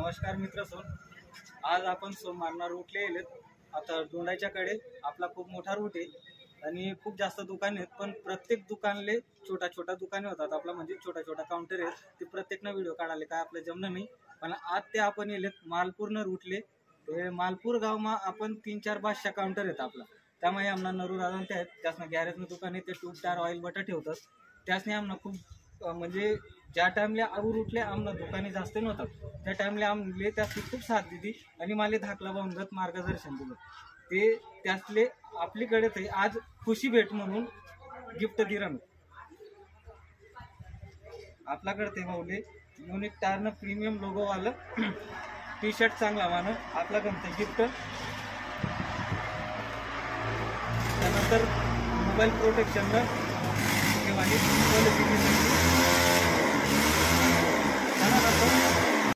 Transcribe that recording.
नमस्कार मित्र सोन, आज आपण सोमवारना रूटले येलेत. आता दोंडाच्याकडे आपला खूप मोठा रूट आहे आणि खूप जास्त दुकाने आहेत, पण प्रत्येक दुकानले छोटा छोटा दुकाने होतात. आपला म्हणजे छोटा छोटा काउंटर आहेत, ते प्रत्येकना व्हिडिओ काढाले काय आपलं जमलं नाही. पण आज ते आपण येलेत मालपूरनं रूटले. ते मालपूर गावमा आपण 3-4 बादशा काउंटर आहेत आपला. त्यामुळे आमना नरू दादा ते आहेत, त्यासनं गॅरेजनं दुकान आहे, ते ट्यूब टायर ऑइल बटा ठेवतात. त्यासने आमना खूप म्हणजे ज्या टाइमला आऊ रूटले आमना दुकाने जास्त नव्हतात, त्या टाइमला आमले त्याची खूप साथ दिली आणि मला धाकला बांधत मार्गदर्शन दिलं. ते त्यातले आपलीकडे ते आज खुशी भेट म्हणून गिफ्ट दिलं. आपल्याकडे ते माऊले युनिक टायरनं प्रीमियम लोगो वालं टी शर्ट चांगला मानं आपल्याकडे गिफ्ट. त्यानंतर मोबाईल प्रोटेक्शननं क्वालिटी